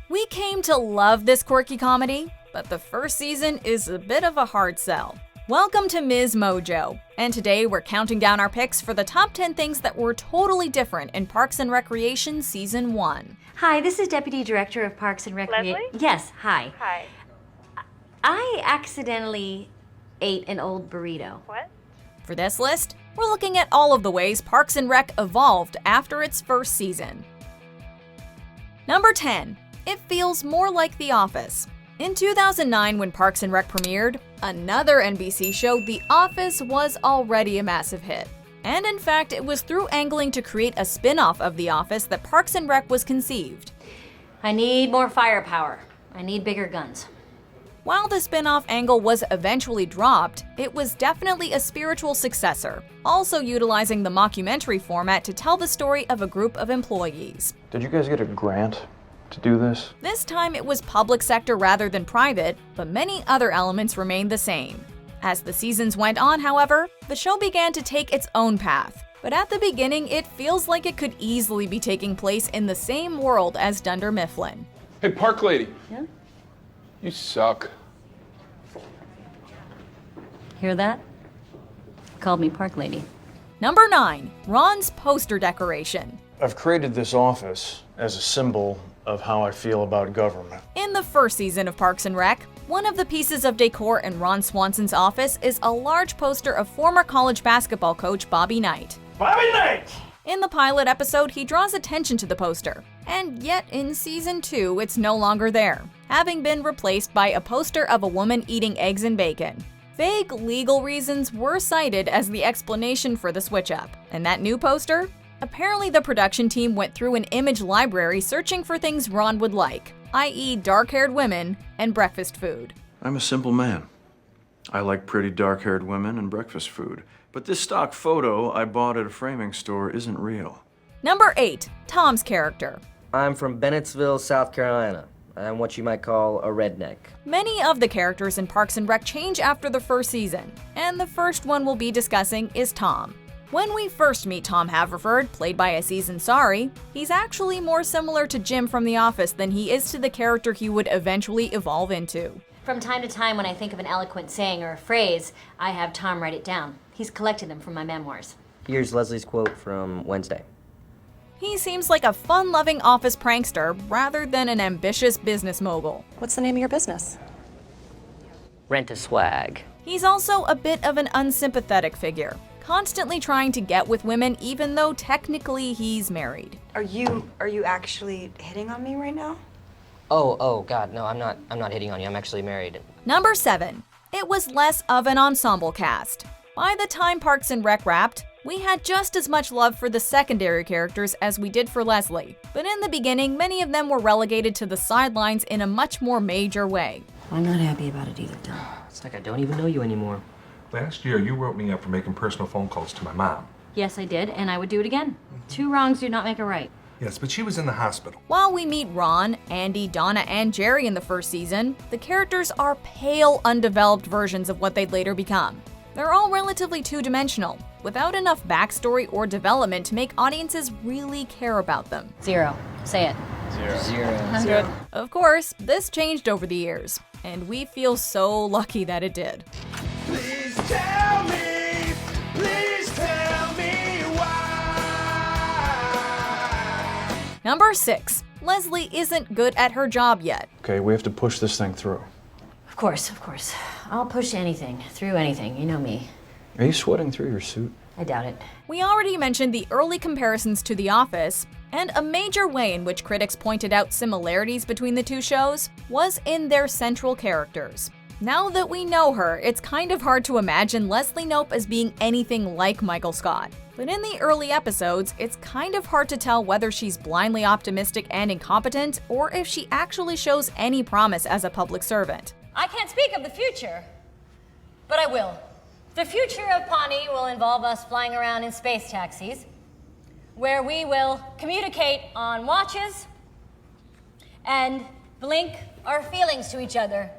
We came to love this quirky comedy, but the first season is a bit of a hard sell. Welcome to Ms. Mojo, and today we're counting down our picks for the top 10 things that were totally different in Parks and Recreation Season 1. Hi, this is Deputy Director of Parks and Recreation. Leslie? Yes, hi. Hi. I accidentally ate an old burrito. What? For this list, we're looking at all of the ways Parks and Rec evolved after its first season. Number 10. It feels more like The Office. In 2009, when Parks and Rec premiered, another NBC show, The Office, was already a massive hit. And in fact, it was through angling to create a spin-off of The Office that Parks and Rec was conceived. I need more firepower. I need bigger guns. While the spin-off angle was eventually dropped, it was definitely a spiritual successor, also utilizing the mockumentary format to tell the story of a group of employees. Did you guys get a grant to do this? This time it was public sector rather than private, but many other elements remained the same. As the seasons went on, however, the show began to take its own path. But at the beginning, it feels like it could easily be taking place in the same world as Dunder Mifflin. Hey, Park Lady. Yeah? You suck. Hear that? Called me Park Lady. Number 9. Ron's poster decoration. I've created this office as a symbol of how I feel about government. In the first season of Parks and Rec, one of the pieces of decor in Ron Swanson's office is a large poster of former college basketball coach Bobby Knight. Bobby Knight! In the pilot episode, he draws attention to the poster, and yet in Season 2, it's no longer there, having been replaced by a poster of a woman eating eggs and bacon. Vague legal reasons were cited as the explanation for the switch-up, and that new poster? Apparently the production team went through an image library searching for things Ron would like, i.e. dark-haired women and breakfast food. I'm a simple man. I like pretty dark-haired women and breakfast food. But this stock photo I bought at a framing store isn't real. Number 8. Tom's character. I'm from Bennettsville, South Carolina. I'm what you might call a redneck. Many of the characters in Parks and Rec change after the first season, and the first one we'll be discussing is Tom. When we first meet Tom Haverford, played by Aziz Ansari, he's actually more similar to Jim from The Office than he is to the character he would eventually evolve into. From time to time, when I think of an eloquent saying or a phrase, I have Tom write it down. He's collected them from my memoirs. Here's Leslie's quote from Wednesday. He seems like a fun-loving office prankster rather than an ambitious business mogul. What's the name of your business? Rent a swag. He's also a bit of an unsympathetic figure, constantly trying to get with women even though technically he's married. Are you actually hitting on me right now? Oh, God, no, I'm not hitting on you. I'm actually married. Number 7. It was less of an ensemble cast. By the time Parks and Rec wrapped, we had just as much love for the secondary characters as we did for Leslie. But in the beginning, many of them were relegated to the sidelines in a much more major way. I'm not happy about it either, Tom. It's like I don't even know you anymore. Last year, you wrote me up for making personal phone calls to my mom. Yes, I did, and I would do it again. 2 wrongs do not make a right. Yes, but she was in the hospital. While we meet Ron, Andy, Donna, and Jerry in the first season, the characters are pale, undeveloped versions of what they'd later become. They're all relatively two-dimensional, without enough backstory or development to make audiences really care about them. 0. Say it. Zero. Of course, this changed over the years, and we feel so lucky that it did. Please tell me why. Number 6. Leslie isn't good at her job yet. Okay, we have to push this thing through. Of course. I'll push anything, through anything, you know me. Are you sweating through your suit? I doubt it. We already mentioned the early comparisons to The Office, and a major way in which critics pointed out similarities between the two shows was in their central characters. Now that we know her, it's kind of hard to imagine Leslie Knope as being anything like Michael Scott. But in the early episodes, it's kind of hard to tell whether she's blindly optimistic and incompetent, or if she actually shows any promise as a public servant. I can't speak of the future, but I will. The future of Pawnee will involve us flying around in space taxis, where we will communicate on watches and blink our feelings to each other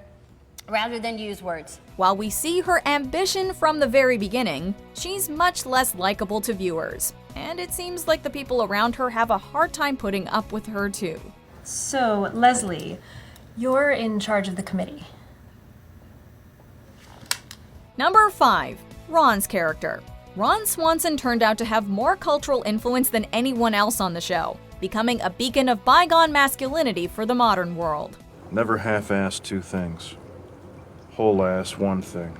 rather than use words. While we see her ambition from the very beginning, she's much less likable to viewers, and it seems like the people around her have a hard time putting up with her too. So, Leslie, you're in charge of the committee. Number 5. Ron's character. Ron Swanson turned out to have more cultural influence than anyone else on the show, becoming a beacon of bygone masculinity for the modern world. Never half-ass two things. Whole-ass one thing.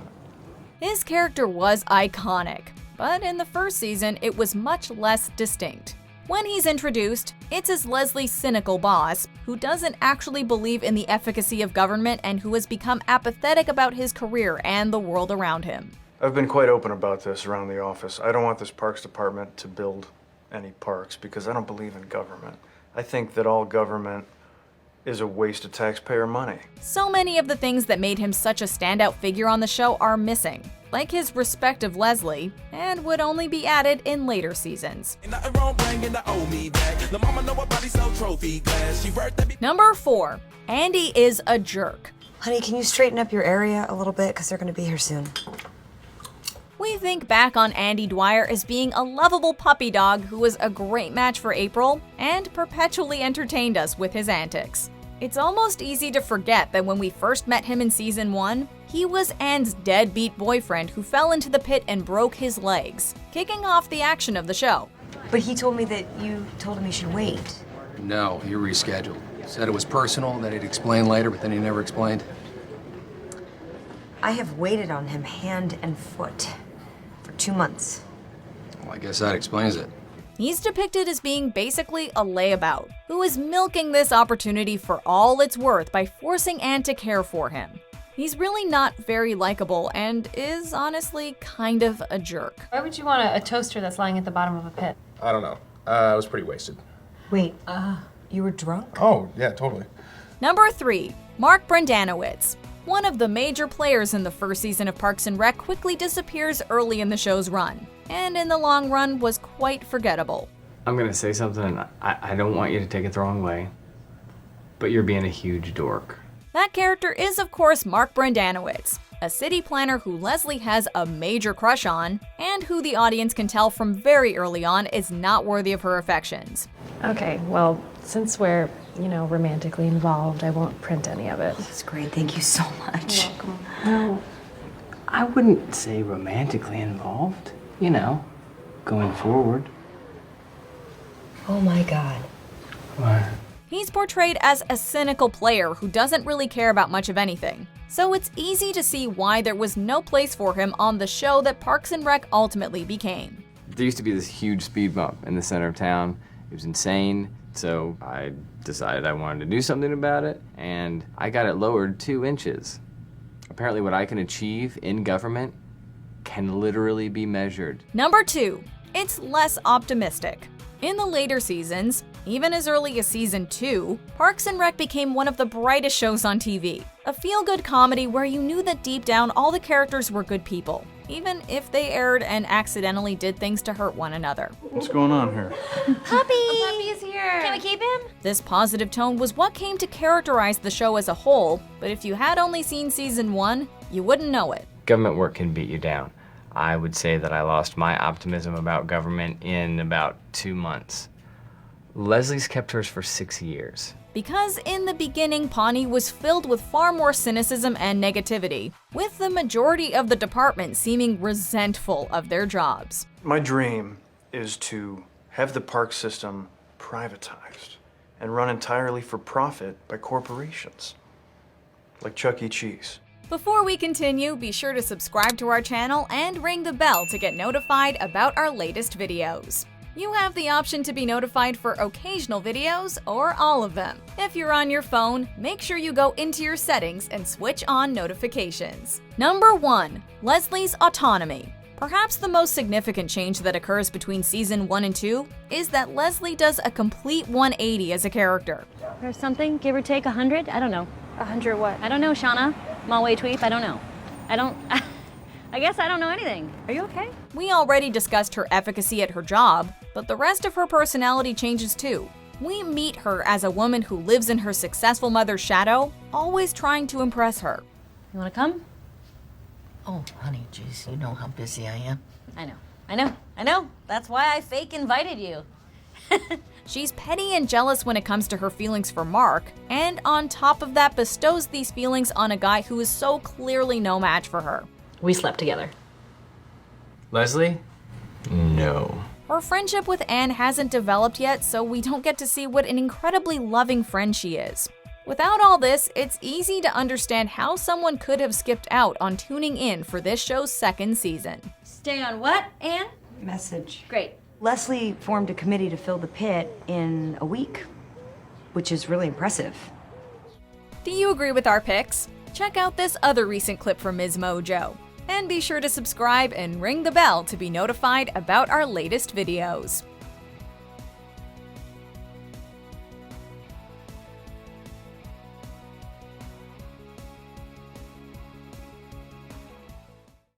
His character was iconic, but in the first season, it was much less distinct. When he's introduced, it's as Leslie's cynical boss, who doesn't actually believe in the efficacy of government and who has become apathetic about his career and the world around him. I've been quite open about this around the office. I don't want this parks department to build any parks because I don't believe in government. I think that all government is a waste of taxpayer money. So many of the things that made him such a standout figure on the show are missing, like his respect of Leslie, and would only be added in later seasons. Number 4. Andy is a jerk. Honey, can you straighten up your area a little bit? Because they're going to be here soon. We think back on Andy Dwyer as being a lovable puppy dog who was a great match for April and perpetually entertained us with his antics. It's almost easy to forget that when we first met him in season 1, he was Anne's deadbeat boyfriend who fell into the pit and broke his legs, kicking off the action of the show. But he told me that you told him he should wait. No, he rescheduled. Said it was personal, that he'd explain later, but then he never explained. I have waited on him hand and foot for 2 months. Well, I guess that explains it. He's depicted as being basically a layabout, who is milking this opportunity for all it's worth by forcing Anne to care for him. He's really not very likable and is honestly kind of a jerk. Why would you want a toaster that's lying at the bottom of a pit? I don't know. I was pretty wasted. Wait, you were drunk? Oh, yeah, totally. Number 3. Mark Brendanawicz. One of the major players in the first season of Parks and Rec quickly disappears early in the show's run, and in the long run was quite forgettable. I'm gonna say something, I don't want you to take it the wrong way, but you're being a huge dork. That character is, of course, Mark Brendanawicz, a city planner who Leslie has a major crush on, and who the audience can tell from very early on is not worthy of her affections. Okay, well, since we're, romantically involved, I won't print any of it. That's great. Thank you so much. You're welcome. Well, I wouldn't say romantically involved, going forward. Oh my God. What? He's portrayed as a cynical player who doesn't really care about much of anything. So it's easy to see why there was no place for him on the show that Parks and Rec ultimately became. There used to be this huge speed bump in the center of town. It was insane, so I decided I wanted to do something about it, and I got it lowered 2 inches. Apparently what I can achieve in government can literally be measured. Number 2. It's less optimistic. In the later seasons, even as early as season 2, Parks and Rec became one of the brightest shows on TV. A feel-good comedy where you knew that deep down all the characters were good people, even if they erred and accidentally did things to hurt one another. What's going on here? Puppy is here. Can we keep him? This positive tone was what came to characterize the show as a whole, but if you had only seen season 1, you wouldn't know it. Government work can beat you down. I would say that I lost my optimism about government in about 2 months. Leslie's kept hers for 6 years. Because in the beginning, Pawnee was filled with far more cynicism and negativity, with the majority of the department seeming resentful of their jobs. My dream is to have the park system privatized and run entirely for profit by corporations, like Chuck E. Cheese. Before we continue, be sure to subscribe to our channel and ring the bell to get notified about our latest videos. You have the option to be notified for occasional videos or all of them. If you're on your phone, make sure you go into your settings and switch on notifications. Number 1. Leslie's autonomy. Perhaps the most significant change that occurs between season 1 and 2 is that Leslie does a complete 180 as a character. Or something, give or take 100? I don't know. 100 what? I don't know, Shauna. Malway Tweep, I don't know. I guess I don't know anything. Are you okay? We already discussed her efficacy at her job, but the rest of her personality changes too. We meet her as a woman who lives in her successful mother's shadow, always trying to impress her. You wanna come? Oh, honey, geez, you know how busy I am. I know. That's why I fake invited you. She's petty and jealous when it comes to her feelings for Mark, and on top of that bestows these feelings on a guy who is so clearly no match for her. We slept together. Leslie? No. Her friendship with Anne hasn't developed yet, so we don't get to see what an incredibly loving friend she is. Without all this, it's easy to understand how someone could have skipped out on tuning in for this show's second season. Stay on what, Anne? Message. Great. Leslie formed a committee to fill the pit in a week, which is really impressive. Do you agree with our picks? Check out this other recent clip from Ms. Mojo. And be sure to subscribe and ring the bell to be notified about our latest videos.